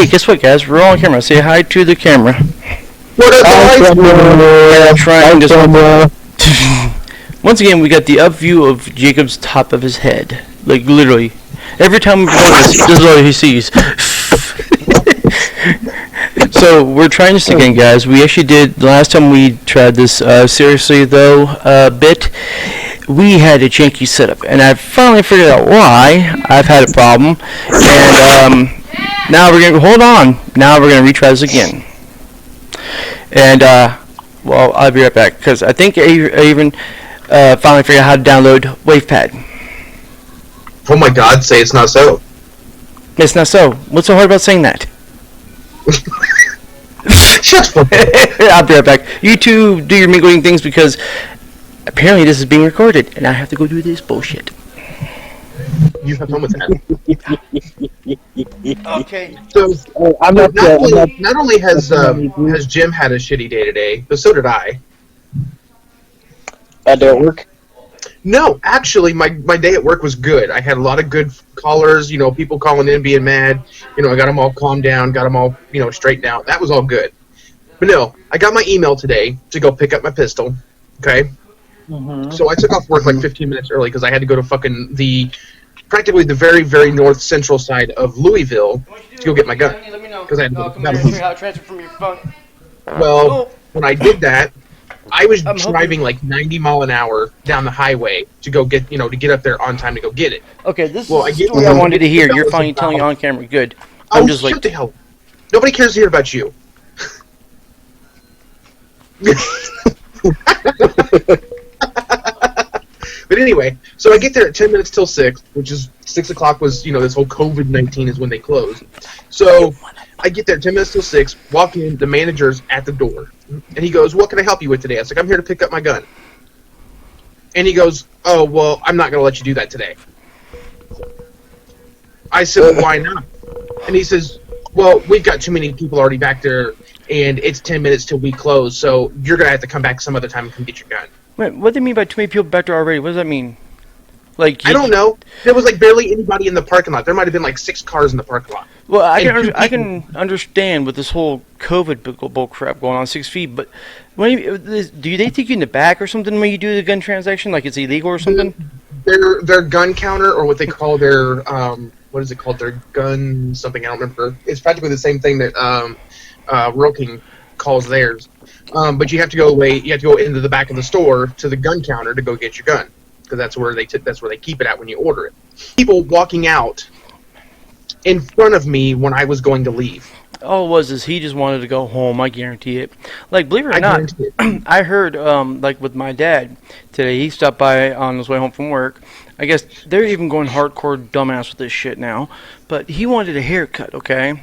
Hey, guess what, guys? We're all on camera. Say hi to the camera. What are Yeah, the trying to. Once again, we got the up view of Jacob's top of his head. Like, literally. Every time we record this is all he sees. So, we're trying this again, guys. We actually did, the last time we tried this, seriously, though, bit, we had a janky setup. And I finally figured out why I've had a problem. And, now we're going to, hold on. Now we're going to retry this again. And, well, I'll be right back. Because I think I even finally figured out how to download WavePad. Oh my god, say it's not so. It's not so. What's so hard about saying that? Shut up. I'll be right back. You two do your mingling things because apparently this is being recorded and I have to go do this bullshit. You have fun with that. Okay. So, not only has Jim had a shitty day today, but so did I. Bad day at work? No, actually, my day at work was good. I had a lot of good callers, people calling in, being mad. I got them all calmed down, got them all, straightened out. That was all good. But no, I got my email today to go pick up my pistol, okay? Mm-hmm. So I took off work like 15 minutes early because I had to go to practically the very, very north central side of Louisville to go get my gun. Because I had to go transfer from your phone. Well, when I did that, I was driving like 90 mile an hour down the highway to go get, to get up there on time to go get it. Okay, this is the story I wanted to hear. You're finally telling on camera. Good. I'm just shut the hell. Nobody cares to hear about you. But anyway, so I get there at 10 minutes till 6, which is 6 o'clock was, this whole COVID-19 is when they closed. So I get there 10 minutes till 6, walk in, the manager's at the door. And he goes, what can I help you with today? I was like, I'm here to pick up my gun. And he goes, oh, well, I'm not going to let you do that today. I said, well, why not? And he says, well, we've got too many people already back there, and it's 10 minutes till we close, so you're going to have to come back some other time and come get your gun. Wait, what do you mean by too many people back there already? What does that mean? Like, I don't know. There was like barely anybody in the parking lot. There might have been like 6 cars in the parking lot. Well, I can understand with this whole COVID bull crap going on 6 feet, but do they take you in the back or something when you do the gun transaction? Like it's illegal or something? Their gun counter, or what they call their what is it called? Their gun something. I don't remember. It's practically the same thing that Rural King calls theirs. But you have to go away. You have to go into the back of the store to the gun counter to go get your gun, because that's where they keep it at when you order it. People walking out in front of me when I was going to leave. All it was is he just wanted to go home. I guarantee it. Like, believe it or not, I heard like with my dad today. He stopped by on his way home from work. I guess they're even going hardcore dumbass with this shit now. But he wanted a haircut. Okay.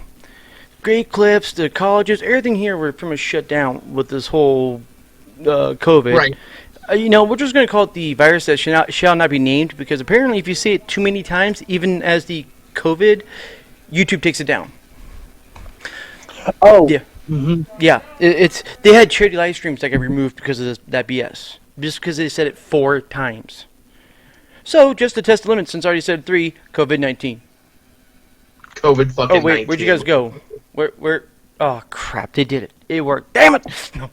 Great clips, the colleges, everything here were pretty much shut down with this whole COVID. Right. We're just going to call it the virus that shall not be named, because apparently if you say it too many times, even as the COVID, YouTube takes it down. Oh. Yeah. Mm-hmm. Yeah. They had charity live streams that got removed because of that BS. Just because they said it 4 times. So, just to test the limit, since I already said 3, COVID-19. COVID fucking 19. Oh, wait, where'd you guys go? Where? Oh, crap, they did it. It worked. Damn it! No.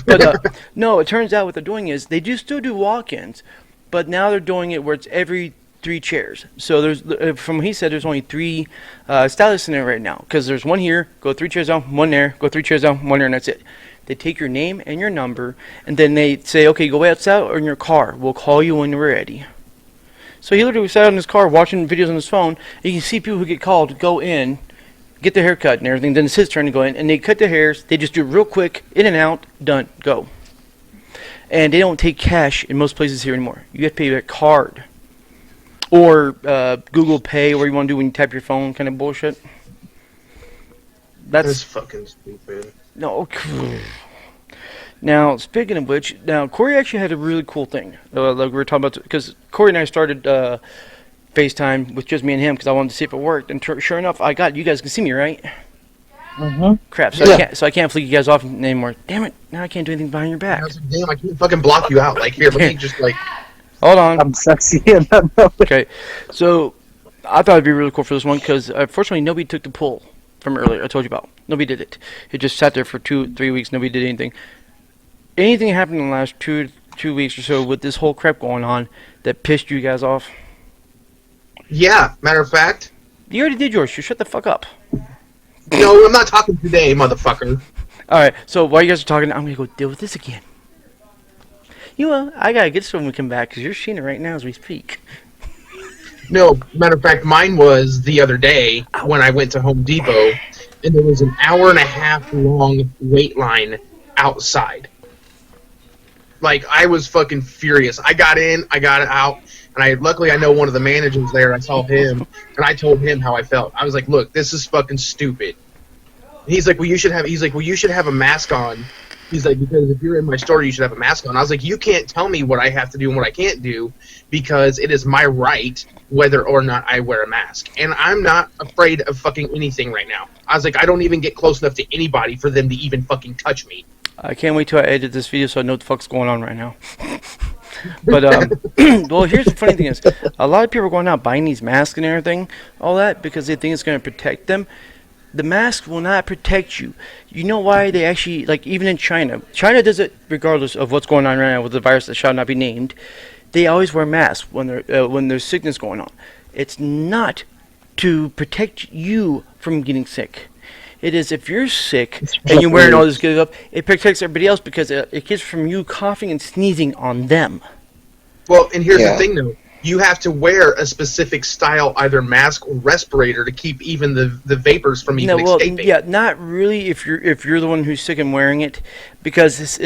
But, no, it turns out what they're doing is, they still do walk-ins, but now they're doing it where it's every 3 chairs. So, from what he said, there's only 3 stylists in there right now. Because there's one here, go 3 chairs down, one there, go 3 chairs down, one there, and that's it. They take your name and your number, and then they say, okay, go outside or in your car. We'll call you when we're ready. So he literally sat in his car watching videos on his phone. And you can see people who get called go in, get their hair cut and everything. Then it's his turn to go in, and they cut their hairs. They just do it real quick, in and out, done, go. And they don't take cash in most places here anymore. You have to pay with a card. Or Google Pay, or you want to do when you tap your phone kind of bullshit. That's fucking stupid. No. Now, speaking of which, Corey actually had a really cool thing. Like we were talking about, because Corey and I started FaceTime with just me and him because I wanted to see if it worked. And sure enough, I got it. You guys can see me, right? Mm-hmm. Crap, so I can't flick you guys off anymore. Damn it, now I can't do anything behind your back. Damn, I can't fucking block you out. Like, here, let me just, like... Hold on. I'm sexy in that moment. Okay, so I thought it'd be really cool for this one because, unfortunately, nobody took the poll. from earlier. I told you about. Nobody did it. It just sat there for 2-3 weeks. Nobody did anything. Anything happened in the last two weeks or so with this whole crap going on that pissed you guys off? Yeah, matter of fact. You already did yours. You shut the fuck up. No, I'm not talking today, motherfucker. All right. So while you guys are talking, I'm gonna go deal with this again. You know, I gotta get some when we come back because you're seeing it right now as we speak. No, matter of fact, mine was the other day when I went to Home Depot, and there was an hour and a half long wait line outside. Like, I was fucking furious. I got in, I got out, and luckily I know one of the managers there. I saw him, and I told him how I felt. I was like, "Look, this is fucking stupid." He's like, "Well, you should have a mask on." He's like, "Because if you're in my store, you should have a mask on." I was like, "You can't tell me what I have to do and what I can't do, because it is my right whether or not I wear a mask. And I'm not afraid of fucking anything right now." I was like, "I don't even get close enough to anybody for them to even fucking touch me." I can't wait till I edit this video so I know what the fuck's going on right now. But well, here's the funny thing is, a lot of people are going out buying these masks and everything, all that, because they think it's going to protect them. The mask will not protect you. You know why they actually, like, even in China does it regardless of what's going on right now with the virus that shall not be named. They always wear masks when there's sickness going on. It's not to protect you from getting sick. It is if you're sick and you're wearing all this good stuff, it protects everybody else because it keeps from you coughing and sneezing on them. Well, and here's the thing, though. You have to wear a specific style, either mask or respirator, to keep even the vapors from even escaping. Yeah, not really if you're the one who's sick and wearing it, because this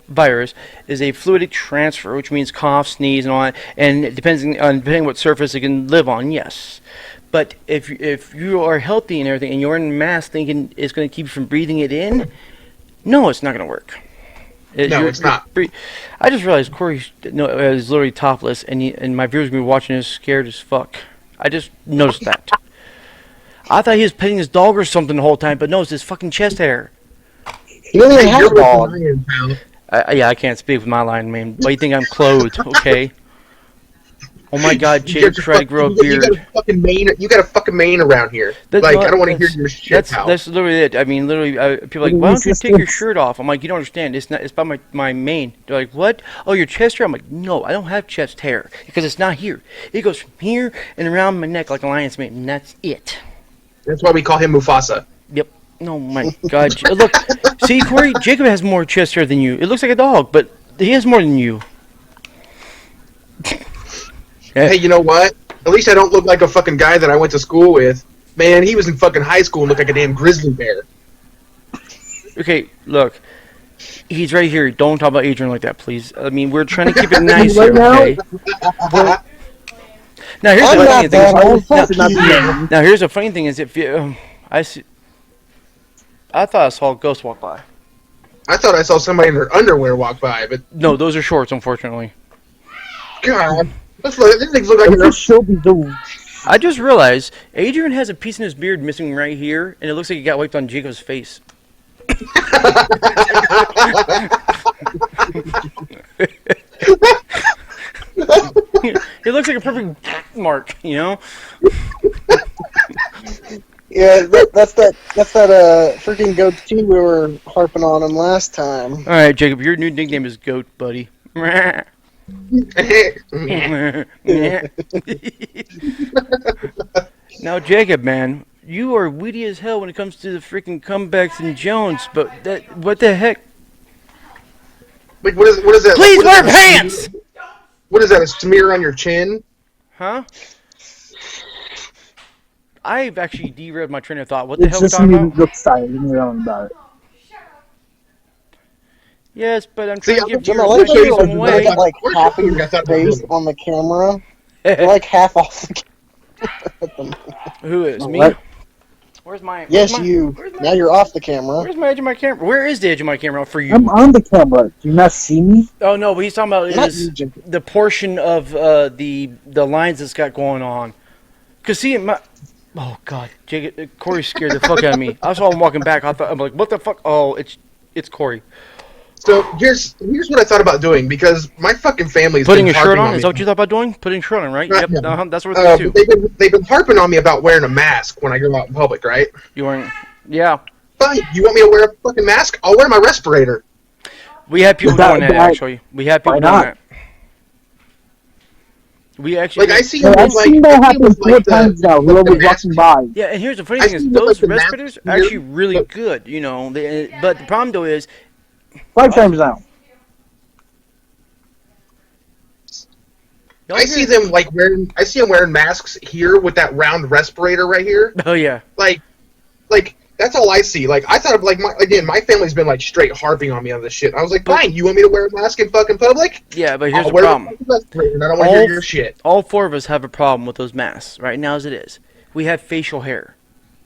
virus is a fluidic transfer, which means cough, sneeze, and all that, and depending what surface it can live on, yes. But if you are healthy and everything, and you're in a mask thinking it's going to keep you from breathing it in, no, it's not going to work. It's not. I just realized Corey is literally topless, and my viewers going to be watching this scared as fuck. I just noticed that. I thought he was petting his dog or something the whole time, but no, it's his fucking chest hair. He doesn't even have a dog. I can't speak with my line, man. Why do you think I'm clothed, okay? Oh my God, Jake, try to grow a beard. You got a fucking mane around here. I don't want to hear your shit, pal. That's literally it. I mean, literally, people are like, why don't you take your shirt off? I'm like, you don't understand. It's about my mane. They're like, what? Oh, your chest hair? I'm like, no, I don't have chest hair because it's not here. It goes from here and around my neck like a lion's mane, and that's it. That's why we call him Mufasa. Yep. Oh my God. Look, see, Corey, Jacob has more chest hair than you. It looks like a dog, but he has more than you. Hey, you know what? At least I don't look like a fucking guy that I went to school with. Man, he was in fucking high school and looked like a damn grizzly bear. Okay, look. He's right here. Don't talk about Adrian like that, please. I mean, we're trying to keep it nice here, okay? Now, here's the funny thing. Now, here's the funny thing is, if you, I thought I saw a ghost walk by. I thought I saw somebody in their underwear walk by, but no, those are shorts, unfortunately. God, these things look like. I just realized Adrian has a piece in his beard missing right here, and it looks like it got wiped on Jacob's face. It looks like a perfect mark, you know. Yeah, that's that freaking goatee we were harping on him last time. All right, Jacob, your new nickname is Goat, buddy. Now, Jacob, man, you are witty as hell when it comes to the freaking comebacks and Jones, but what the heck? Wait, what is that? Please wear pants! What is that, a smear on your chin? Huh? I've actually derailed my train of thought. What the hell are we talking about? Look style, you know about it. Yes, but I'm trying to give Jim, you I like how some you're way. like half of your face on the camera. You're like half off the camera. Who is? Me? What? Where's my... You. Now you're off the camera. Where's my edge of my camera? Where is the edge of my camera for you? I'm on the camera. Do you not see me? Oh, no, what he's talking about Not is you, Jim. the portion of the lines that's got going on. Because, see, oh, God. Corey scared the fuck out of me. I saw him walking back. I'm like, what the fuck? Oh, it's Corey. So here's what I thought about doing because my fucking family's Putting been a shirt harping on? on Is me. that what you thought about doing? Putting a shirt on, right? Right, Yep. yeah. That's what we're too. But they've been harping on me about wearing a mask when I go out in public, right? You weren't. Yeah. Fine. You want me to wear a fucking mask? I'll wear my respirator. We had people doing that, actually. We had people Why doing not? that. We actually. Like I see Hey, him I've with like seen that I see him happen with, 4 like, times now. the Whoever's mask. walking by. Yeah, and here's the funny I thing is see him with, those like, the mask respirators are here, actually really but- good, but the problem though is 5 times now. y'all I see hear- them like wearing. I see them wearing masks here with that round respirator right here. Oh yeah. Like that's all I see. Like I thought of like my family's been like straight harping on me on this shit. I was like, fine, you want me to wear a mask in fucking public? Yeah, but here's I'll the wear problem. the fucking respirator, and I don't want to All- hear your shit. All 4 of us have a problem with those masks right now as it is. We have facial hair.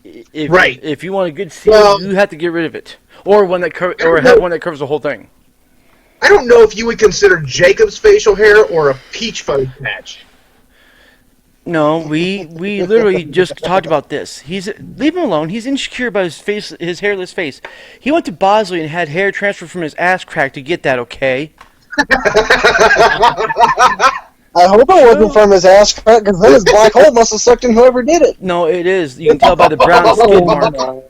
If, Right. If you want a good seal, Well- you have to get rid of it, or one that or have one that covers the whole thing. I don't know if you would consider Jacob's facial hair or a peach fuzz patch. No, we literally just talked about this. Leave him alone. He's insecure about his hairless face. He went to Bosley and had hair transferred from his ass crack to get that. Okay. I hope it wasn't from his ass crack, because then his black hole must have sucked in whoever did it. No, it is. You can tell by the brown skid mark.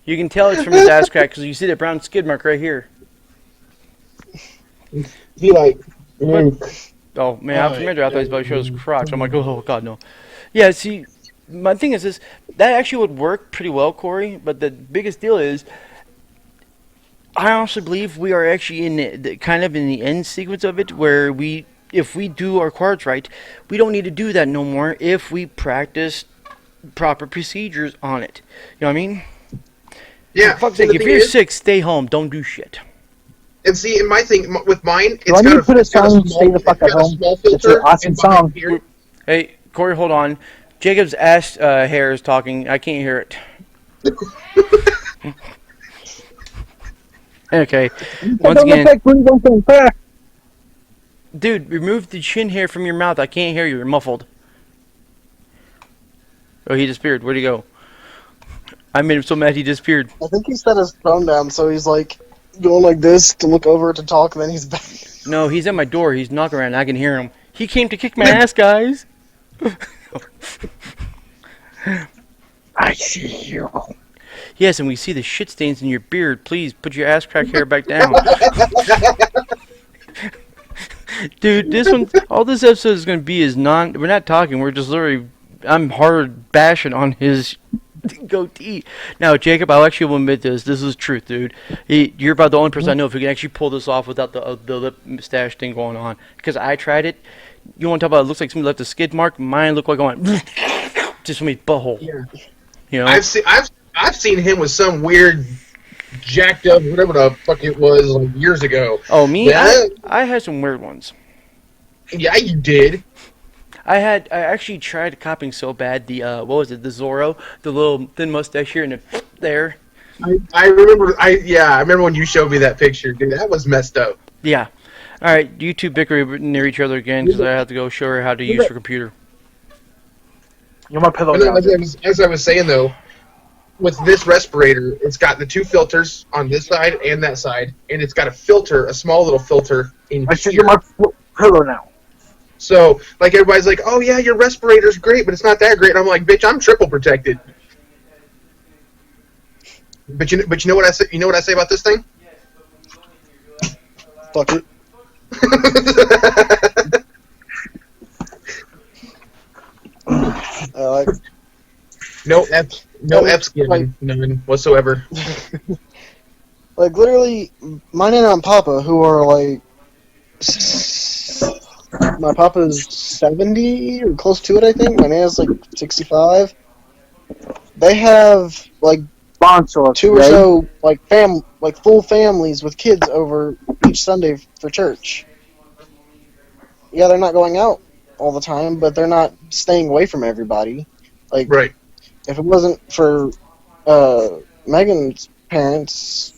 You can tell it's from his ass crack because you see the brown skid mark right here. He like. Oh man, after minute, I thought he was about to show his crotch. I'm like, oh god, no. Yeah, see, my thing is this: that actually would work pretty well, Corey. But the biggest deal is, I honestly believe we are actually in kind of in the end sequence of it, where if we do our cards right, we don't need to do that no more if we practice proper procedures on it. You know what I mean? Yeah. For fuck's and sake, the if thing you're is- sick, stay home. Don't do shit. And see, in my thing with mine, Do I it's need got to a, put a it's got a song, small, Stay the Fuck it's at got a Home? small It's an filter. awesome and behind song. here- Hey, Corey, hold on. Jacob's ass hair is talking. I can't hear it. Okay. Once again, dude, remove the chin hair from your mouth. I can't hear you. You're muffled. Oh, he disappeared. Where'd he go? I made him so mad he disappeared. I think he set his phone down, so he's like going like this to look over to talk, and then he's back. No, he's at my door. He's knocking around. I can hear him. He came to kick my ass, guys. I see you. Yes, and we see the shit stains in your beard. Please put your ass crack hair back down. Dude, all this episode is going to be is we're not talking, we're just literally, I'm hard bashing on his goatee. Now, Jacob, I'll actually admit this is truth, dude. You're about the only person I know who can actually pull this off without the lip mustache thing going on. Because I tried it. You want to talk about it looks like somebody left a skid mark? Mine looked like I went just from his butthole. Yeah. You know? I've seen him with some weird jacked up whatever the fuck it was like years ago. Oh, me? Yeah. I had some weird ones. Yeah, you did. I actually tried copying so bad the what was it, the Zorro, the little thin mustache here and there. I remember. I remember when you showed me that picture, dude. That was messed up. Yeah. All right, you two bicker near each other again because I have to go show her how to use her computer. You're my pillow But no, now. as I was saying though, with this respirator, it's got the two filters on this side and that side, and it's got a filter, a small little filter in I said here. you're my pillow now. So, like, everybody's like, "Oh yeah, your respirator's great, but it's not that great." And I'm like, "Bitch, I'm triple protected." But you know what I say? You know what I say about this thing? Fuck it. Like, No F's given, none whatsoever. like literally, my Nana and Papa, who are like, my Papa's 70 or close to it, I think. My Nana's like 65. They have like Sponsor. 2 or so like full families with kids over each Sunday for church. Yeah, they're not going out all the time, but they're not staying away from everybody. Like, Right. if it wasn't for Megan's parents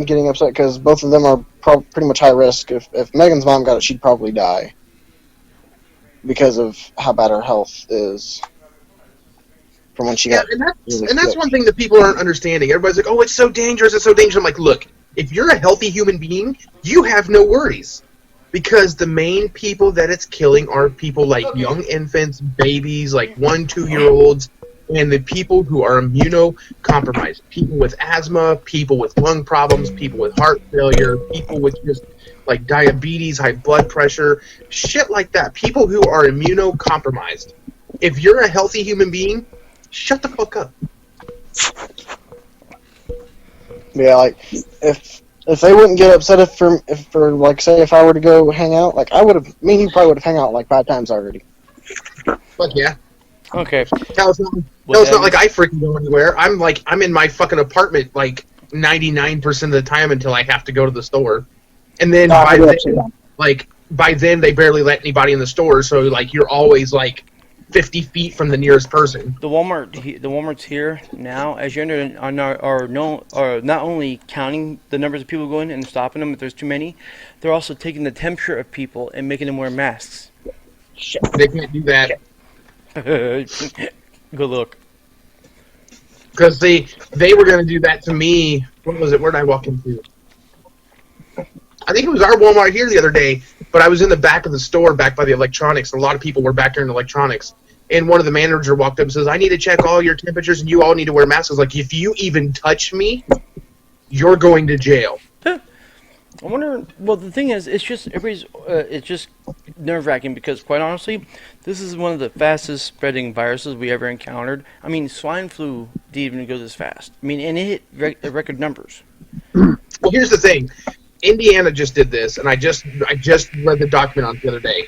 getting upset because both of them are pretty much high risk, if Megan's mom got it, she'd probably die because of how bad her health is from when she Yeah, got and really that's sick. one thing that people aren't understanding. Everybody's like, "Oh, it's so dangerous! It's so dangerous." I'm like, "Look, If you're a healthy human being, you have no worries. Because the main people that it's killing are people like young infants, babies, like 1-2-year-olds, and the people who are immunocompromised. People with asthma, people with lung problems, people with heart failure, people with just like diabetes, high blood pressure, shit like that. People who are immunocompromised. If you're a healthy human being, shut the fuck up. Yeah, like if they wouldn't get upset if for like say if I were to go hang out, like I would have, me and you probably would have hung out like 5 times already. Fuck yeah. Okay. Hell, it's not like I freaking go anywhere. I'm in my fucking apartment like 99% of the time until I have to go to the store. And then by then they barely let anybody in the store, so like you're always like 50 feet from the nearest person. The Walmart's here now. As you enter, are not only counting the numbers of people going and stopping them if there's too many, they're also taking the temperature of people and making them wear masks. They can't do that Good look. because they were going to do that to me. What was it? Where did I walk into? I think it was our Walmart here the other day, but I was in the back of the store, back by the electronics. A lot of people were back there in electronics. And one of the manager walked up and says, I need to check all your temperatures, and you all need to wear masks. I was like, if you even touch me, you're going to jail. I wonder. Well, the thing is, it's just nerve-wracking because, quite honestly, this is one of the fastest spreading viruses we ever encountered. I mean, swine flu didn't even go this fast. I mean, and it hit record numbers. Well, here's the thing. Indiana just did this, and I just read the document on it the other day.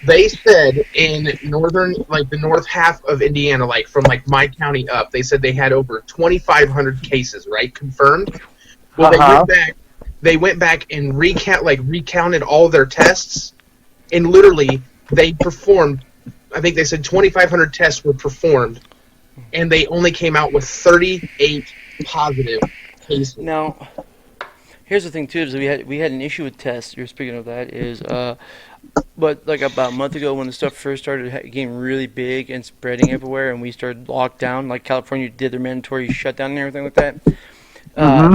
They said in the north half of Indiana, like from like my county up, they said they had over 2,500 cases, right, confirmed. Well, they went back and recounted all their tests, and literally they performed. I think they said 2,500 tests were performed, and they only came out with 38 positive cases. Now, here's the thing too: is we had an issue with tests. You're speaking of that is, but like about a month ago when the stuff first started getting really big and spreading everywhere, and we started locked down, like California did their mandatory shutdown and everything like that.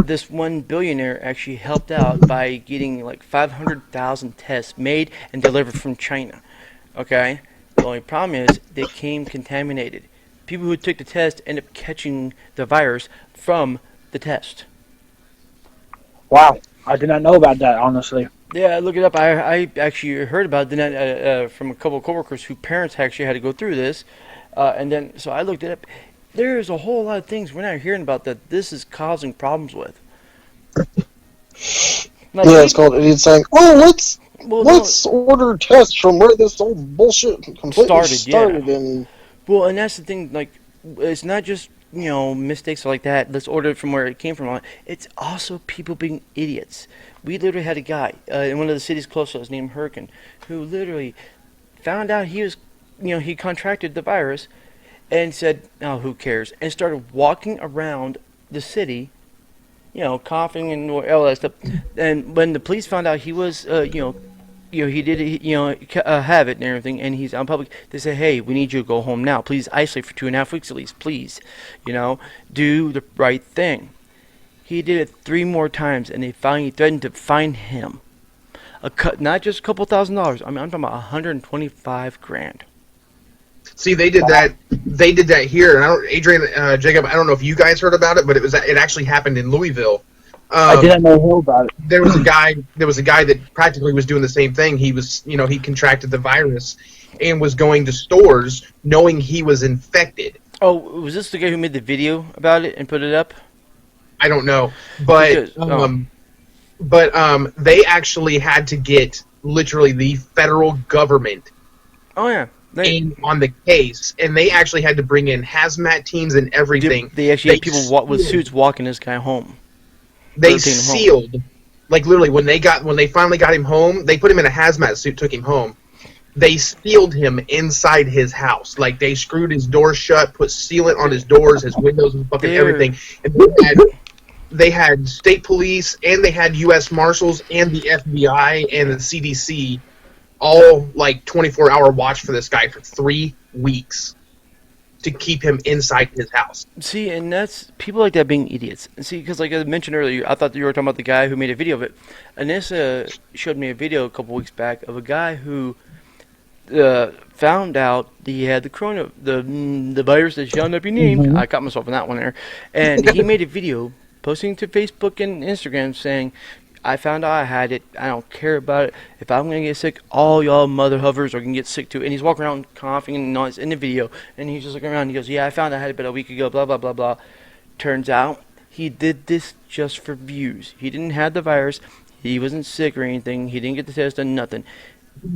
This one billionaire actually helped out by getting like 500,000 tests made and delivered from China. Okay, the only problem is they came contaminated. People who took the test ended up catching the virus from the test. Wow, I did not know about that, honestly. Yeah, look it up. I actually heard about it from a couple of coworkers whose parents actually had to go through this, and then so I looked it up. There's a whole lot of things we're not hearing about that this is causing problems with. Like, Yeah, it's called idiots saying, "Oh, let's order tests from where this whole bullshit completely started." Yeah. And Well, and that's the thing. Like, it's not just mistakes like that. Let's order it from where it came from. It's also people being idiots. We literally had a guy in one of the cities close to us named Hurricane who literally found out he was, he contracted the virus, and said, "Oh, who cares?" and started walking around the city, coughing and all that stuff. And when the police found out he was, he did, have it and everything, and he's on public, they say, "Hey, we need you to go home now. Please isolate for 2.5 weeks at least. Please, do the right thing." He did it 3 more times, and they finally threatened to fine him. Not just a couple $1,000s. I mean, I'm talking about $125,000. See, they did that. They did that here, and Adrian, Jacob. I don't know if you guys heard about it, but it actually happened in Louisville. I didn't know about it. There was a guy that practically was doing the same thing. He was, he contracted the virus and was going to stores knowing he was infected. Oh, was this the guy who made the video about it and put it up? I don't know, but they actually had to get literally the federal government. Oh yeah. On the case, and they actually had to bring in hazmat teams and everything. They actually had people with suits walking this guy home. They sealed, like literally when they finally got him home, they put him in a hazmat suit, took him home. They sealed him inside his house, like they screwed his door shut, put sealant on his doors, his windows, and fucking everything. And they had state police, and they had U.S. Marshals, and the FBI, and the CDC. All like 24-hour watch for this guy for 3 weeks. to keep him inside his house. See, and that's people like that being idiots. See, because like I mentioned earlier, I thought that you were talking about the guy who made a video of it. Anissa showed me a video a couple weeks back of a guy who found out that he had the virus that shall not be named. Mhm. I caught myself on that one there, and he made a video posting to Facebook and Instagram saying, "I found out I had it. I don't care about it. If I'm gonna get sick, all y'all mother hovers are gonna get sick too." And he's walking around coughing and all. It's in the video, and he's just looking around. And he goes, "Yeah, I found I had it about a week ago." Blah blah blah blah. Turns out he did this just for views. He didn't have the virus. He wasn't sick or anything. He didn't get the test done. Nothing.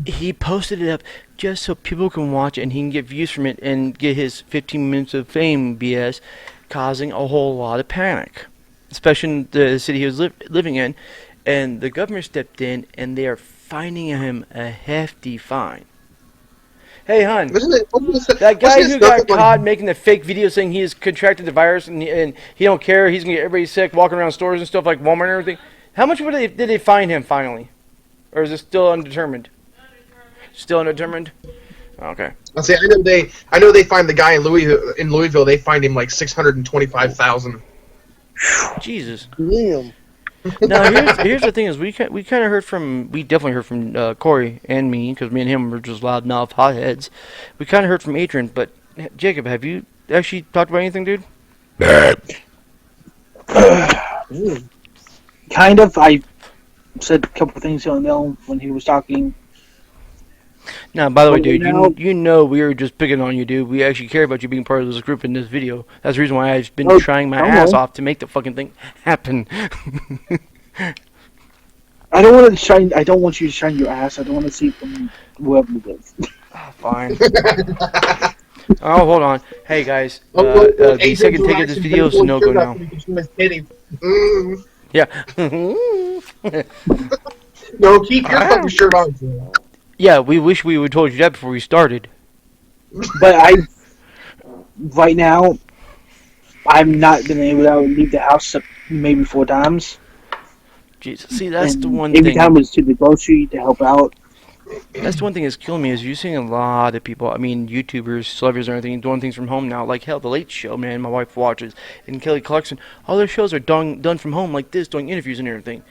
He posted it up just so people can watch it and he can get views from it and get his 15 minutes of fame BS, causing a whole lot of panic, especially in the city he was living in. And the government stepped in and they are fining him a hefty fine. Hey, hon, that guy who got caught making the fake video saying he has contracted the virus and he don't care, he's going to get everybody sick, walking around stores and stuff like Walmart and everything. How much did they fine him finally? Or is it still undetermined? Still undetermined? Okay. I'll say I know they fined the guy in Louisville. They fined him like $625,000. Jesus. Damn. Now here's the thing: is we definitely heard from Corey and me, because me and him were just loudmouth hotheads. We kind of heard from Adrian, but Jacob, have you actually talked about anything, dude? Kind of. I said a couple of things on there when he was talking. Now, by the way, Well, dude, now- you know we were just picking on you, dude. We actually care about you being part of this group in this video. That's the reason why I've been Oh, trying my I ass know. off to make the fucking thing happen. I don't want to shine. I don't want you to shine your ass. I don't want to see it from whoever it is. Fine. Oh, hold on. Hey, guys. The second take of this video is a no-go now. Yeah. No, keep your fucking shirt on. Yeah, we wish we would told you that before we started. But right now, I'm not been able to leave the house maybe 4 times. Jesus. See, that's And the one every thing. time was to the grocery to help out. That's the one thing that's killing me is you're seeing a lot of people. I mean, YouTubers, celebrities, and everything doing things from home now. Like hell, The Late Show, man. My wife watches, and Kelly Clarkson. All their shows are done from home like this, doing interviews and everything.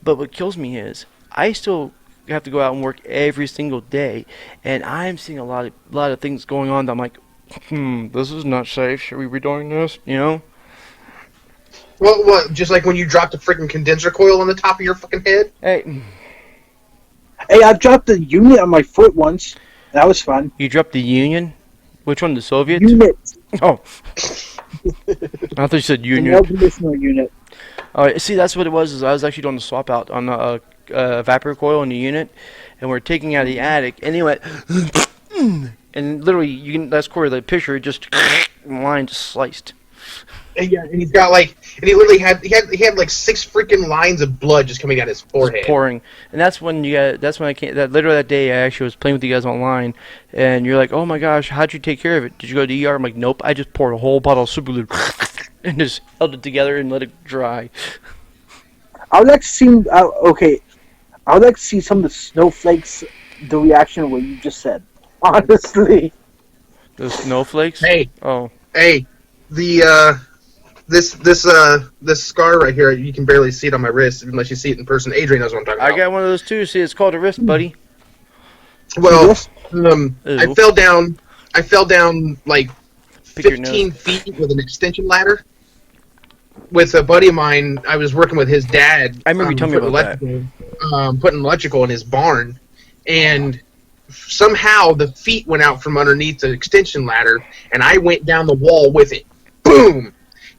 But what kills me is I still have to go out and work every single day, and I'm seeing a lot of things going on that I'm like, this is not safe. Should we be doing this? You know? Well, what? Just like when you dropped a freaking condenser coil on the top of your fucking head? Hey, Hey, I dropped the unit on my foot once. That was fun. you dropped the Union? Which one? The Soviets? Unit. Oh. I thought you said The Union. air conditioner unit. Oh, see, that's what it was. Is I was actually doing the swap out on the vapor coil in the unit, and we're taking out the attic, and they went, and literally, you can that's Corey, the picture, just line just sliced. And yeah, and he's got like, and he literally had like 6 freaking lines of blood just coming out his forehead. Just pouring, and that's when that's when I came. That literally that day, I actually was playing with you guys online, and you're like, "Oh my gosh, how'd you take care of it? Did you go to the ER?" I'm like, "Nope, I just poured a whole bottle of super glue and just held it together and let it dry." I would like to see. Okay, I would like to see some of the snowflakes. The reaction of what you just said. Honestly. The snowflakes. Hey, Oh. hey, the this scar right here, you can barely see it on my wrist unless you see it in person. Adrian knows what I'm talking about. I got one of those too. See, it's called a wrist, buddy. Well, Ew. I fell down like Pick your 15 nose. feet with an extension ladder. With a buddy of mine, I was working with his dad. I remember you telling me about that. Putting electrical in his barn, and somehow the feet went out from underneath the extension ladder, and I went down the wall with it. Boom!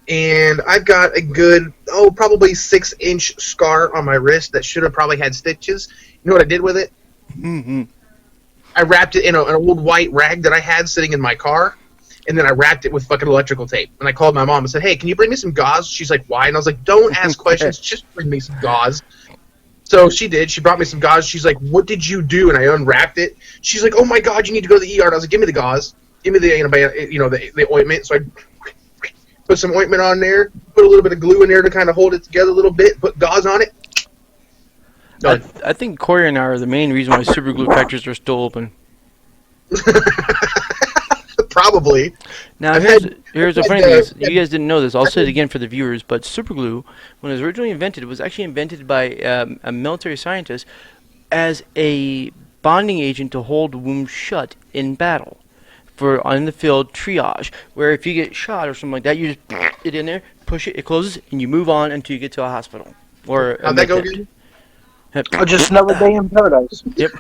And I've got a good, probably 6-inch scar on my wrist that should have probably had stitches. You know what I did with it? Mm-hmm. I wrapped it in an old white rag that I had sitting in my car, and then I wrapped it with fucking electrical tape. And I called my mom and said, "Hey, can you bring me some gauze?" She's like, "Why?" And I was like, "Don't ask questions, just bring me some gauze." So she did. She brought me some gauze. She's like, "What did you do?" And I unwrapped it. She's like, "Oh my God, you need to go to the ER." And I was like, "Give me the gauze. Give me the the ointment." So I put some ointment on there, put a little bit of glue in there to kind of hold it together a little bit, put gauze on it. I think Corey and I are the main reason why super glue factories are still open. probably. Now I've here's the had, funny thing is you guys didn't know this. I'll say it again for the viewers. But super glue, when it was originally invented, it was actually invented by a military scientist as a bonding agent to hold wounds shut in battle for on the field triage. Where if you get shot or something like that, you just it in there, push it, it closes, and you move on until you get to a hospital or a how'd that go med again? Or just another day in paradise. Yep.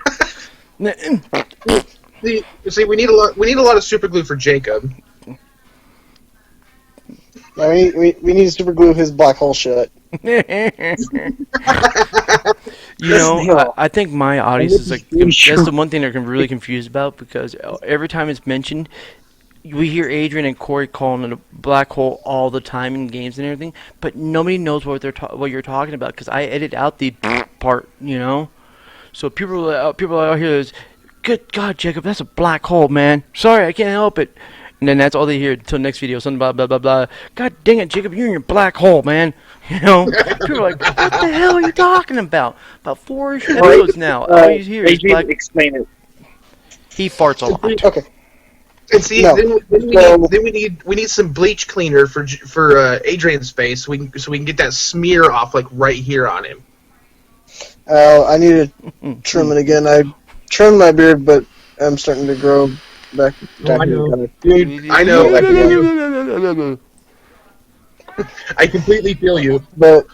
See, we need a lot of super glue for Jacob. We need to super glue his black hole shut. You know, I think my audience is like that's the one thing they're really confused about because every time it's mentioned, we hear Adrian and Corey calling it a black hole all the time in games and everything, but nobody knows what what you're talking about because I edit out the part, you know. So people out here is, good God, Jacob, that's a black hole, man. Sorry, I can't help it. And then that's all they hear until next video. Something blah blah blah blah. God dang it, Jacob, you're in your black hole, man. You know, people are like, what the hell are you talking about? About 4 episodes now. All you hear is black. Explain it. He farts a lot. Okay. And see, No. then we need some bleach cleaner for Adrian's face, so we can get that smear off like right here on him. I need to trim it again. I trimmed my beard, but I'm starting to grow back. I know. Dude, I know. I completely feel you. But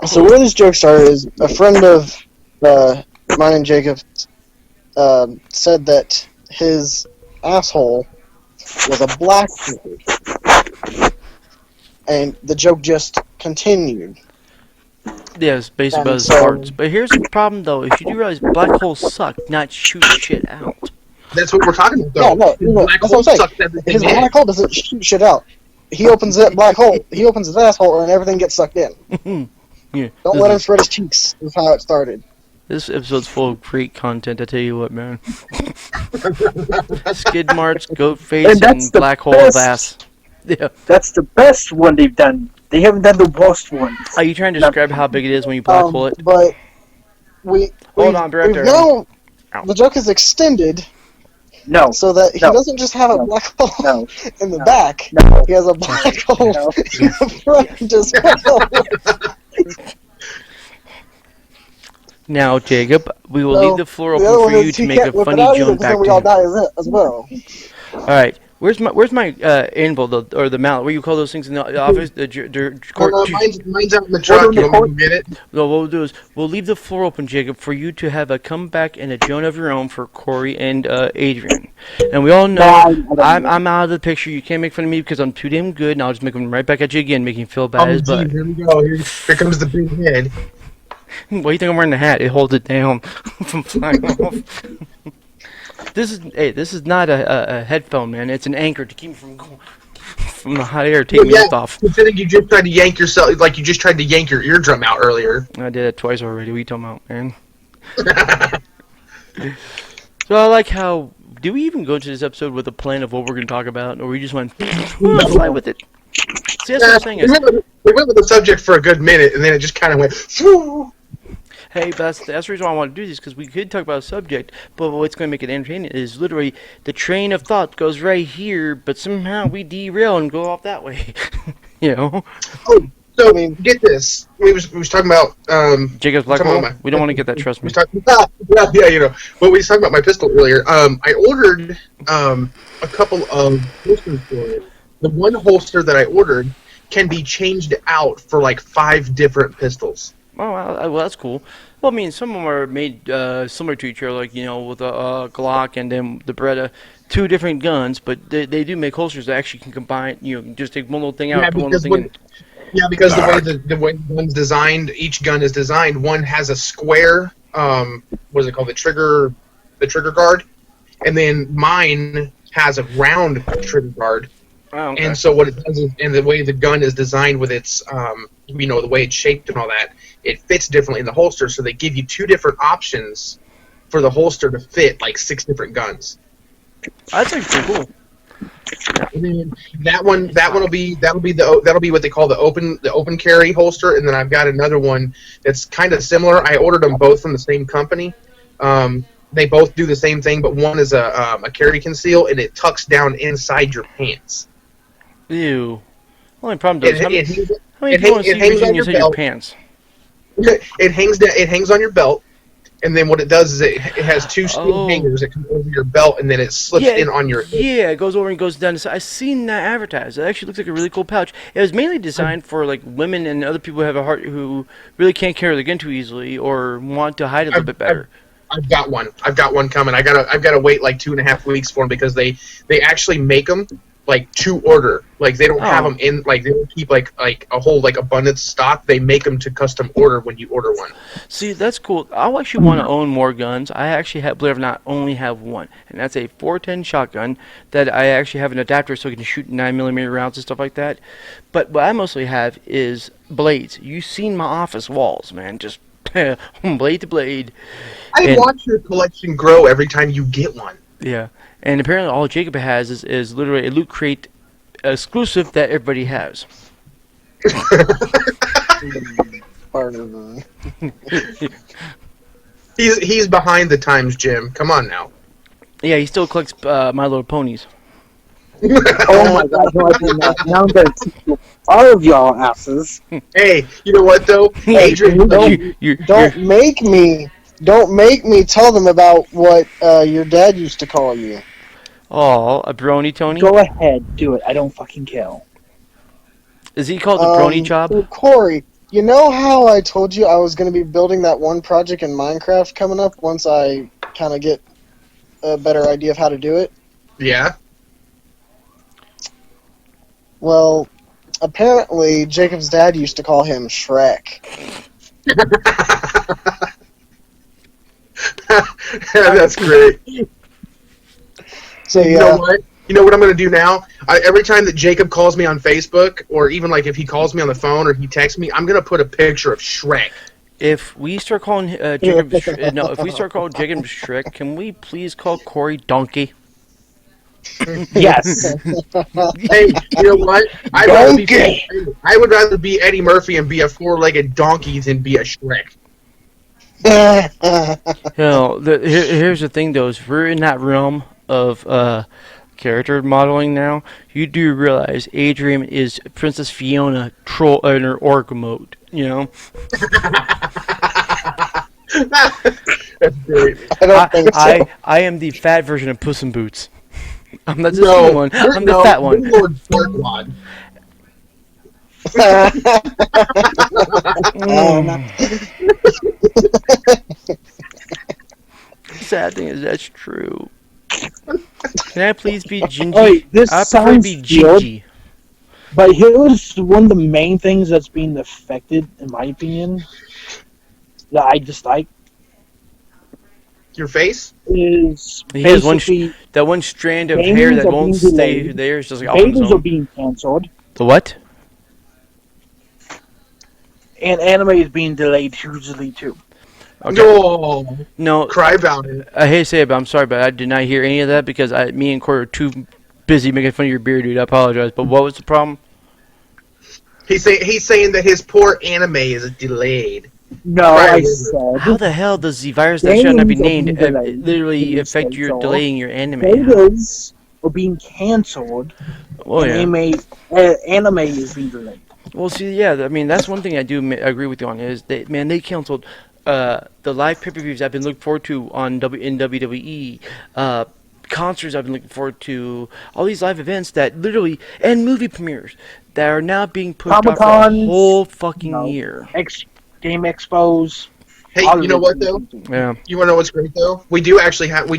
so where this joke started is a friend of mine and Jacob's said that his asshole was a black hole, and the joke just continued. Yeah, it's basically about his so- farts. But here's the problem, though. If you do realize black holes suck, not shoot shit out. That's what we're talking about. Yeah, Though. no, Black that's hole what I'm saying. sucks everything His in. black hole doesn't shoot shit out. He opens that black hole. He opens his asshole, and everything gets sucked in. Yeah, Don't let him spread his cheeks. Is how it started. This episode's full of great content, I tell you what, man. Skid marks, goat face, And that's and the black hole of best. ass. Yeah. That's the best one they've done. They haven't done the worst ones. Are you trying to describe how big it is when you black hole it? But we've Director. now Ow. the joke is extended No. so that he No. doesn't just have a No. black hole No. in the No. back. No. He has a black hole No. in the front as well. Now, Jacob, we will So, leave the floor the other open one for you is to he make a can't whip it funny out either, jump 'cause then back we to all him. die as well. All right, where's my anvil or the mallet? What do you call those things in the office? Mine's out in the truck. You want me to get it? No, what we'll do is we'll leave the floor open, Jacob, for you to have a comeback and a Joan of your own for Corey and Adrian. And we all know I'm out of the picture. You can't make fun of me because I'm too damn good, and I'll just make them right back at you again, making you feel bad as geez, butt. here we go. Here comes the big head. Why do you think I'm wearing the hat? It holds it down from flying off. This is not a headphone, man. It's an anchor to keep me from going from the hot air taking me off. Considering you just tried to yank yourself, like you just tried to yank your eardrum out earlier. I did it twice already. What are you talking about, man? So I like how. Do we even go into this episode with a plan of what we're going to talk about, or we just went fly with it? See, that's what I'm saying. We went with the subject for a good minute, and then it just kind of went. Phew. Hey, but that's the reason why I want to do this, because we could talk about a subject, but what's going to make it entertaining is literally the train of thought goes right here, but somehow we derail and go off that way. You know? Oh, so I mean, get this. We was talking about Jacob's black talking hole? about We don't want to get that, trust me. yeah, you know. But we was talking about my pistol earlier. I ordered a couple of holsters for it. The one holster that I ordered can be changed out for like 5 different pistols. Oh, well, that's cool. Well, I mean, some of them are made similar to each other, like, you know, with a Glock and then the Beretta. 2 different guns, but they do make holsters that actually can combine, you know, just take one little thing out, put one little thing in. Yeah, because the way the gun's designed, each gun is designed. One has a square, what is it called, the trigger guard, and then mine has a round trigger guard. Oh, okay. And so what it does is, and the way the gun is designed with its, you know, the way it's shaped and all that, it fits differently in the holster. So they give you 2 different options for the holster to fit like 6 different guns. That's actually pretty cool. And then that'll be what they call the open carry holster. And then I've got another one that's kind of similar. I ordered them both from the same company, They both do the same thing, but one is a carry conceal, and it tucks down inside your pants. Ew. Only problem though It, is how it, many, it, how many it, people want to see you hangs reaching on your inside your belt. pants? It hangs down. It hangs on your belt, and then what it does is it has two steel Oh. hangers that come over your belt, and then it slips Yeah, in on your hip. yeah, it goes over and goes down. So I've seen that advertised. It actually looks like a really cool pouch. It was mainly designed for like women and other people who have a heart who really can't carry their gun too easily or want to hide a little bit better. I've got one. I've got one coming. I've got to wait like 2.5 weeks for them because they actually make them like to order. Like they don't have Oh. them in like they don't keep like a whole like abundance stock. They make them to custom order when you order one. See, that's cool. I actually want to own more guns. I actually have, believe it or not, only have one, and that's a 410 shotgun that I actually have an adapter so I can shoot 9mm rounds and stuff like that. But what I mostly have is blades. You've seen my office walls, man. Just blade to blade. I And- watch your collection grow every time you get one. Yeah, and apparently all Jacob has is literally a Loot Crate exclusive that everybody has. He's behind the times, Jim. Come on now. Yeah, he still collects My Little Ponies. Oh my god, no, I did not. Now I'm gonna teach you all of y'all asses. Hey, you know what though? Adrian, Don't make me tell them about what your dad used to call you. Oh, a brony Tony? Go ahead, do it. I don't fucking care. Is he called the brony job? So Corey, you know how I told you I was going to be building that one project in Minecraft coming up once I kind of get a better idea of how to do it? yeah. Well, apparently Jacob's dad used to call him Shrek. That's great. So You know what? You know what I'm going to do now? Every time that Jacob calls me on Facebook, or even like if he calls me on the phone or he texts me, I'm going to put a picture of Shrek. If we start calling Jacob, if we start calling Jacob Shrek, can we please call Corey Donkey? Yes. Hey, you know what? I would rather be Eddie Murphy and be a four-legged donkey than be a Shrek. You know, here's the thing, though: is we're in that realm of character modeling now. You do realize Adrian is Princess Fiona troll in her orc mode. You know. That's great. I don't think so. I am the fat version of Puss in Boots. I'm not the No, skinny one. I'm the fat one. You're Lord Farquaad. Sad thing is that's true. Can I please be Gingy? Wait, this I prefer to sounds be good. Gingy. But here's one of the main things that's being affected, in my opinion, that I dislike, Your face? is He has one basically that one strand of Gamers hair that are won't being stay delayed. there. It's just like off on its betas are own. being cancelled, The what? and anime is being delayed hugely too. Okay. No. No, Cry about it. I hate to say it, but I'm sorry, but I did not hear any of that because me and Corey were too busy making fun of your beard, dude. I apologize. But what was the problem? He's saying that his poor anime is delayed. No, Right. I said How the hell does the virus that should not be Games are named being delayed. literally It's affect your so- delaying your anime? betas are being cancelled, Oh and yeah. anime is being delayed. Well, see, yeah, I mean that's one thing I do agree with you on is they canceled the live pay-per-views I've been looking forward to in WWE, concerts I've been looking forward to, all these live events that literally and movie premieres that are now being pushed off for a Comic-Cons, whole fucking no. year. Game expos. Hey, all you know of what it. though? Yeah, You want to know what's great though? We do actually have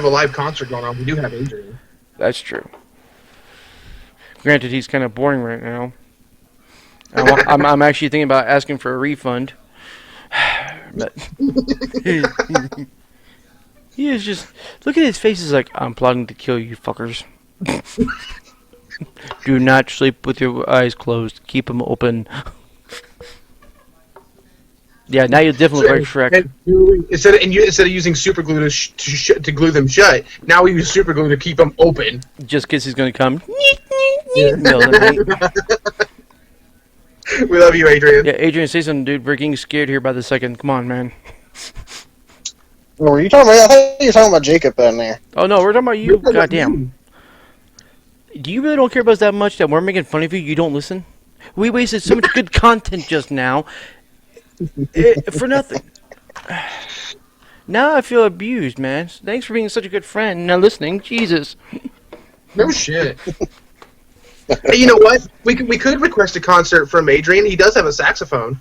a live concert going on. We do have Adrian. that's true. Granted, he's kind of boring right now. I'm actually thinking about asking for a refund. But he is just look at his face. He's like, I'm plotting to kill you, fuckers. Do not sleep with your eyes closed. Keep them open. Yeah, now you definitely look like Shrek. And instead of using super glue to glue them shut, now we use super glue to keep them open. Just because he's gonna come. Yeah. Middle of the night. We love you, Adrian. Yeah, Adrian, say something, dude. We're getting scared here by the second. Come on, man. Were you talking about? I thought you were talking about Jacob down there. Oh no, we're talking about you. You're Goddamn. Do you really don't care about us that much that we're making fun of you? You don't listen. We wasted so much good content just now for nothing. Now I feel abused, man. Thanks for being such a good friend and not listening. Jesus. No shit. Hey, you know what? We could request a concert from Adrian. He does have a saxophone.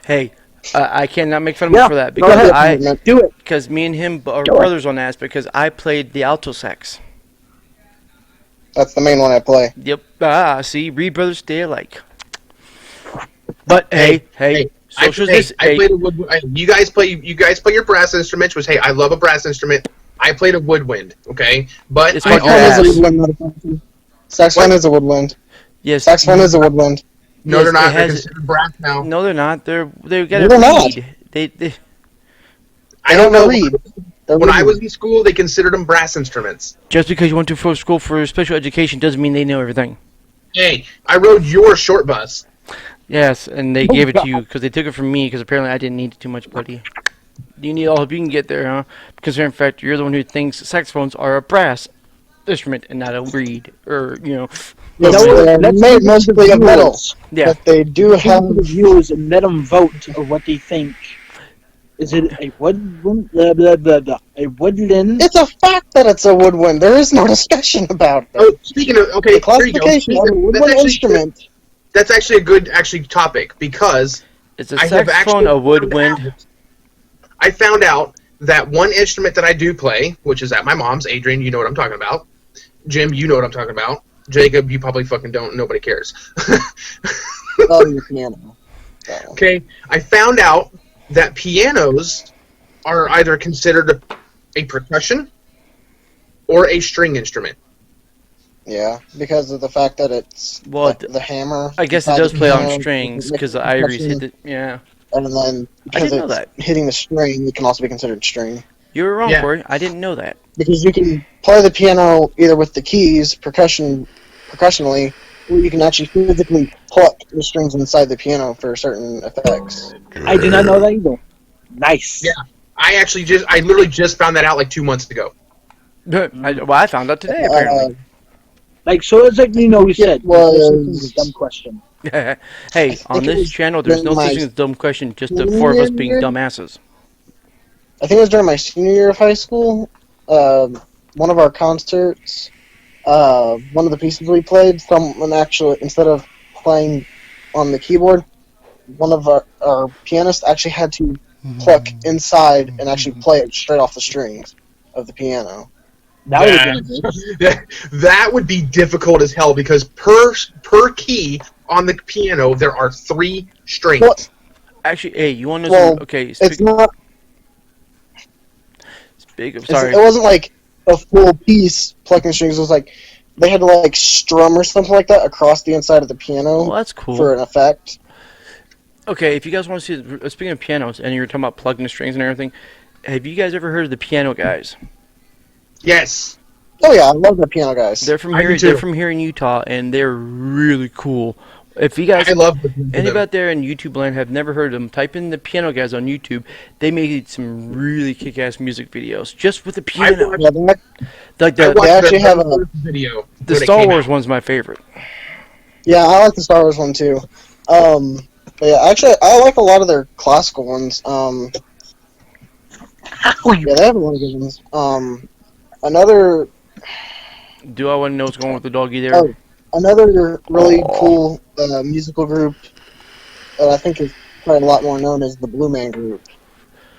Hey, I cannot make fun of him Yeah, for that go ahead. because Do it. because me and him are Go ahead. brothers on that because I played the alto sax. That's the main one I play. Yep. See, Reed brothers stay alike. But hey, social I played a woodwind. You guys play your brass instruments. Which hey, I love a brass instrument. I played a woodwind. Okay, but It's I called Saxophone is a jazz. woodwind, not a saxophone. Saxophone is a woodwind. Yes. Saxophone is a woodwind. no, yes, they're not. it They're has- considered brass now. No, they're not. They got No, a they're not. reed. They I don't know. Reed. When I was in school, they considered them brass instruments. just because you went to school for special education doesn't mean they know everything. Hey, I rode your short bus. Yes, and they Oh, gave it to God. you because they took it from me because apparently I didn't need it too much, buddy. You need all help you can get there, huh? Because in fact, you're the one who thinks saxophones are a brass instrument and not a reed, or Yes, You know what? they're Let's made listen to the mostly of metal, viewers. yeah. but they do Listen have. to the viewers and let them vote of what they think. Is it a woodwind? Blah, blah, blah, blah. A woodland? It's a fact that it's a woodwind. There is no discussion about it. Oh, speaking of The okay, here you go. classification of a woodwind instrument. That's actually a good topic because It's a I have saxophone, actually a woodwind. I found out that one instrument that I do play, which is at my mom's, Adrian, you know what I'm talking about. Jim, you know what I'm talking about. Jacob, you probably fucking don't. Nobody cares. Oh, your piano. So, Okay, I found out that pianos are either considered a percussion or a string instrument. yeah, because of the fact that it's Well, like the hammer. I guess it inside does the play on piano, strings because the percussion, ivories hit the. Yeah, And then I because didn't know it's that. hitting the string, it can also be considered string. You were wrong, Yeah. Corey. I didn't know that. Because you can play the piano either with the keys, percussionally, or you can actually physically pluck the strings inside the piano for certain effects. I did not know that either. Nice. Yeah. I literally just found that out like 2 months ago. I found out today apparently. Like, so it's like, we said. was- This is a dumb question. Hey, on think it this was channel, there's no during such my thing as dumb question, just the four of us being senior- dumbasses. I think it was during my senior year of high school. One of our concerts, one of the pieces we played, someone actually, instead of playing on the keyboard, one of our pianists actually had to pluck inside and actually play it straight off the strings of the piano. That would have been good. That would be difficult as hell because per key on the piano there are 3 strings. Well, Actually, hey, you want to know Well, some, okay, it's not. sorry. It wasn't like a full piece plucking strings. It was like they had to like strum or something like that across the inside of the piano Well, that's cool. for an effect. Okay, if you guys want to see, speaking of pianos, and you're talking about plugging the strings and everything, have you guys ever heard of the Piano Guys? Yes. Oh yeah, I love the piano guys. They're from I do here. too. They're from here in Utah, and they're really cool. If you guys, I love listening to anybody them. out there in YouTube land have never heard of them, type in the Piano Guys on YouTube. They made some really kick-ass music videos just with the piano. watched- Yeah, they Like I the watched actually their have a- first video. the when it Star came Wars out. one's my favorite. Yeah, I like the Star Wars one too. But yeah, actually, I like a lot of their classical ones. Yeah, they have a lot of good ones. Another Do I want to know what's going on with the doggy there? Oh. another really Aw. cool musical group that I think is probably a lot more known as the Blue Man Group.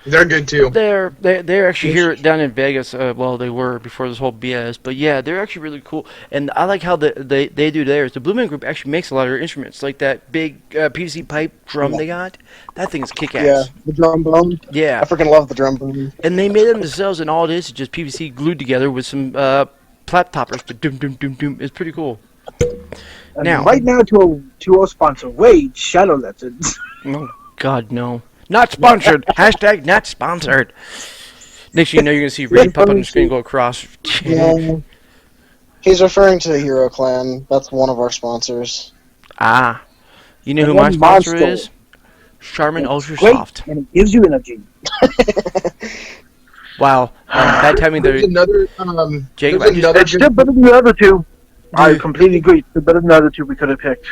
They're good too. They're actually here down in Vegas. Well, they were before this whole BS, but yeah, they're actually really cool. And I like how they do theirs. The Blue Man Group actually makes a lot of their instruments, like that big PVC pipe drum they got. That thing is kick Yeah, ass. the drum bone. Yeah. I freaking love the drum bone. And they made them themselves, and all it is just PVC glued together with some plat toppers. Doom doom doom doom. It's pretty cool. And Now- right now, to our sponsor, Wade Shadow Legends. Oh God, no! Not sponsored. Hashtag not sponsored. Next thing you know, you're gonna see Ray pop on the screen, go across. No, he's referring to the Hero Clan. That's one of our sponsors. Ah, you know who And my one sponsor Monster. is? Charmin Ultra Great, Soft. and it gives you energy. Wow. Bad timing There's there, another. Jacob. There's another It's good. still better than the other two. I Dude. completely agree. It's still better than the other two we could have picked.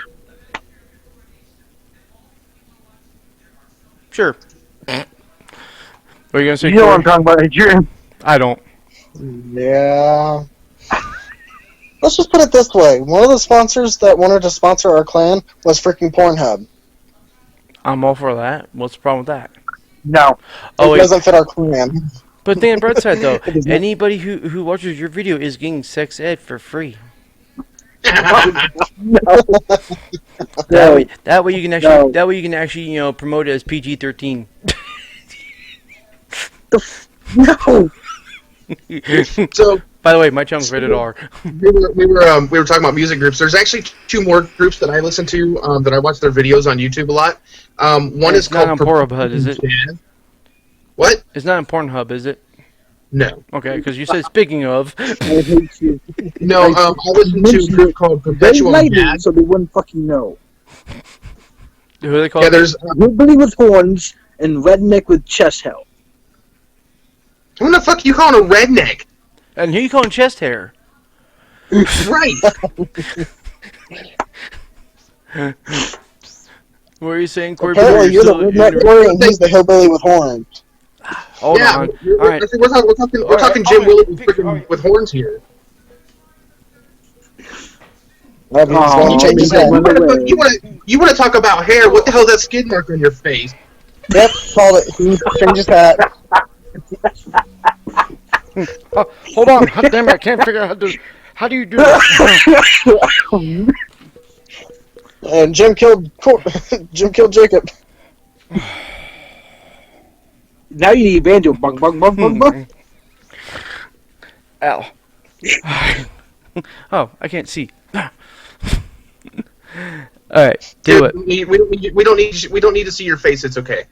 Sure. What are you gonna say, You know what I'm Corey? talking about, Adrian. I don't. Yeah. Let's just put it this way. One of the sponsors that wanted to sponsor our clan was freaking Pornhub. I'm all for that. What's the problem with that? No. Oh It wait. doesn't fit our clan. But think on the bright side though. It does not. Anybody who watches your video is getting sex ed for free. No. That way you can actually No. promote it as PG-13. No. So By the way, my channel's rated R. we were talking about music groups. There's actually two more groups that I listen to that I watch their videos on YouTube a lot. One is It's not called on Pornhub, is it? Jazz. What? It's not on Pornhub, is it? No. Okay, because you said speaking of. I hate you. No, I listen to a group called Very Perpetual lightly, Jazz. so they wouldn't fucking know. Who are they called? Yeah, there's Hillbilly with horns and redneck with chest hair. who the fuck you calling a redneck? And who you calling chest hair? Right. What are you saying, Corey? Apparently, you're the Still- redneck warrior and he's the hillbilly with horns. Hold Yeah, on. we're, All right. we're talking All right, Jim all right, Willie with, pick- freaking- all right. with horns here. When Oh, he changes man. head. You want to talk about hair? What the hell is that skid mark on your face? Yep, called it. He changes hat. Oh, hold on. God damn it, I can't figure out how do you do that? And Jim killed Jacob. Now you need banjo. Bug, bug, bug, bug, bug. Ow. Oh, I can't see. Alright, do it. We don't need to see your face. It's okay.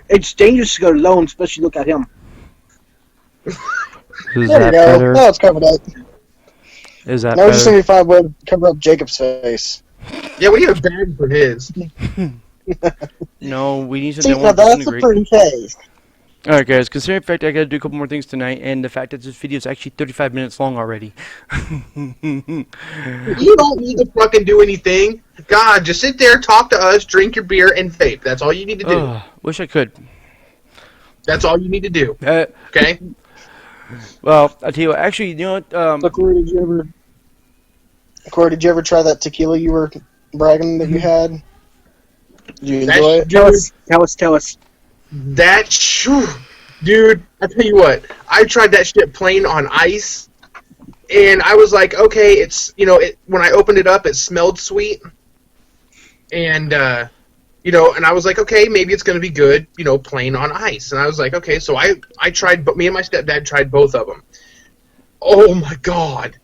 It's dangerous to go alone, especially look at him. Is There that you go. better? Now it's covered up. Is that Now we just better? need to find a way to cover up Jacob's face. Yeah, we need a bag for his. No, we need See, something now that won't that's a disintegrate. pretty face. Alright guys, considering the fact I gotta do a couple more things tonight, and the fact that this video is actually 35 minutes long already. You don't need to fucking do anything. God, just sit there, talk to us, drink your beer, and vape. That's all you need to do. Ugh, wish I could. That's all you need to do. Uh, Okay? well, I tell you what, actually, you know what, So, Corey, did you ever try that tequila you were bragging that you had? Did you enjoy it? Tell us. That dude, I tell you what, I tried that shit plain on ice, and I was like, okay, it's when I opened it up, it smelled sweet, and and I was like, okay, maybe it's gonna be good, plain on ice, and I was like, okay, so I tried, but me and my stepdad tried both of them. Oh my god,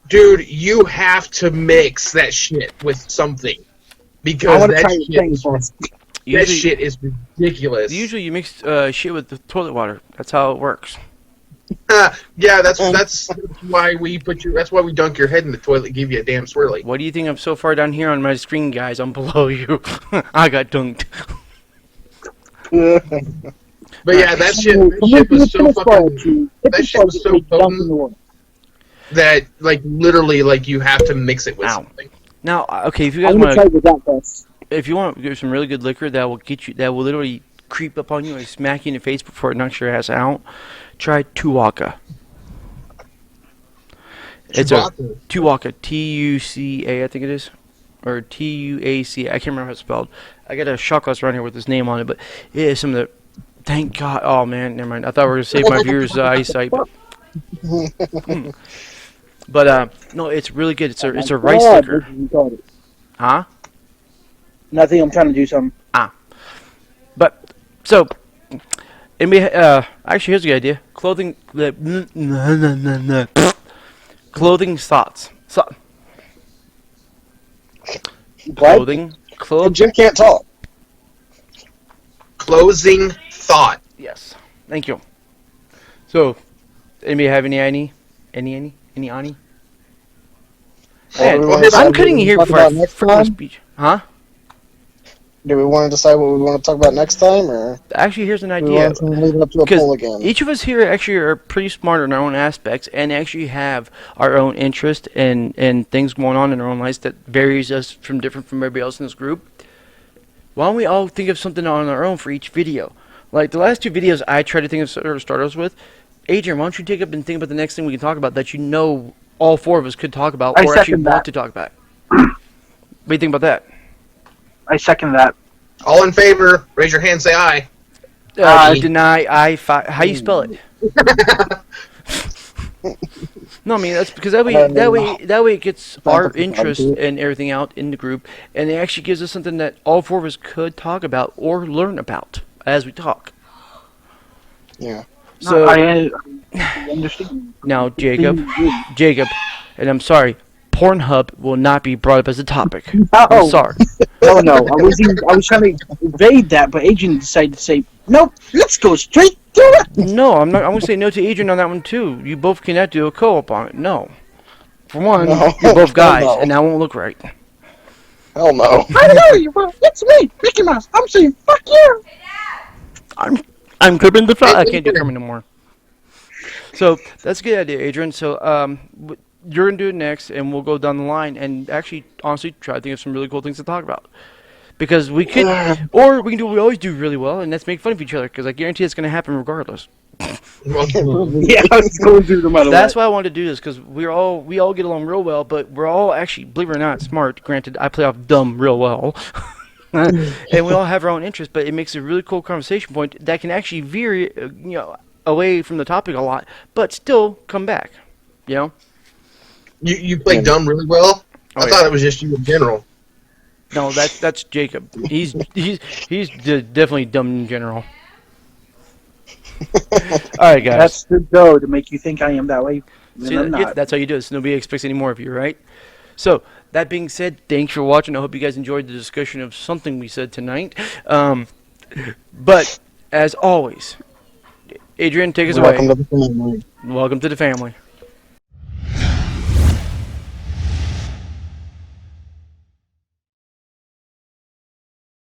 dude, you have to mix that shit with something I because want to that try your thing shit. first. That shit is ridiculous. Usually you mix shit with the toilet water. That's how it works. Yeah, that's why we put you. That's why we dunk your head in the toilet, give you a damn swirly. What do you think I'm so far down here on my screen, guys? I'm below you. I got dunked. But yeah, that shit was so fucking. That shit was so potent that literally you have to mix it with Ow. something. Now, okay, if you guys I'm gonna want try to, with that first. if you want to get some really good liquor that will get you, that will literally creep up on you and smack you in the face before it knocks your ass out, try Tuaca. It's a Tuaca, Tuca, I think it is, or Tuac. I can't remember how it's spelled. I got a shot glass around here with his name on it, but it is some of the. Thank God. Oh man, never mind. I thought we were gonna save my viewers' eyesight, but no, it's really good. It's a rice liquor. Huh? Nothing. I'm trying to do something. But so, actually, here's the idea: clothing thoughts. Clothing. Jim can't talk. Closing thought. Yes. Thank you. So, anybody have any Ani? Man, Well, I'm cutting you here talk before I about next forget my time? speech. Huh? Do we want to decide what we want to talk about next time, or Actually, here's an do we idea. want to leave it up to a Because poll again? each of us here actually are pretty smart in our own aspects and actually have our own interest and things going on in our own lives that varies us from everybody else in this group. Why don't we all think of something on our own for each video? Like the last two videos I tried to think of sort of start us with. Adrian, why don't you take up and think about the next thing we can talk about that you know all four of us could talk about I or actually second want that. to talk about? What do you think about that? I second that. All in favor, raise your hand, say aye. Aye. Deny how you spell it? No, I mean that's because that way it gets our interest and everything out in the group, and it actually gives us something that all four of us could talk about or learn about as we talk. Yeah. So I understand. now, Jacob, and I'm sorry, Pornhub will not be brought up as a topic. I'm No, sorry. no. I was trying to evade that, but Adrian decided to say, "Nope, let's go straight to it." No, I'm not. I'm gonna say no to Adrian on that one too. You both cannot do a co-op on it. No. For one, No. you're both guys, No. and that won't look right. Hell no. I know you will. It's me, Mickey Mouse. I'm saying, fuck you. I'm Kermit the Frog. I can't do Kermit no more. So that's a good idea, Adrian. So you're gonna do it next, and we'll go down the line and actually, honestly, try to think of some really cool things to talk about. Because we could, or we can do what we always do really well, and that's make fun of each other. Because I guarantee it's gonna happen regardless. Yeah, it's going to no matter That's what. why I wanted to do this because we all get along real well, but we're all actually, believe it or not, smart. Granted, I play off dumb real well. And we all have our own interests, but it makes a really cool conversation point that can actually veer, away from the topic a lot, but still come back. You know? You play dumb really well. Oh, I yeah. thought it was just you in general. No, that's Jacob. He's definitely dumb in general. All right, guys. That's the dough to make you think I am that way. See, And I'm not. that's how you do it. So nobody expects any more of you, right? So that being said, thanks for watching. I hope you guys enjoyed the discussion of something we said tonight. But as always, Adrian, take us away. Welcome to the family. Welcome to the family.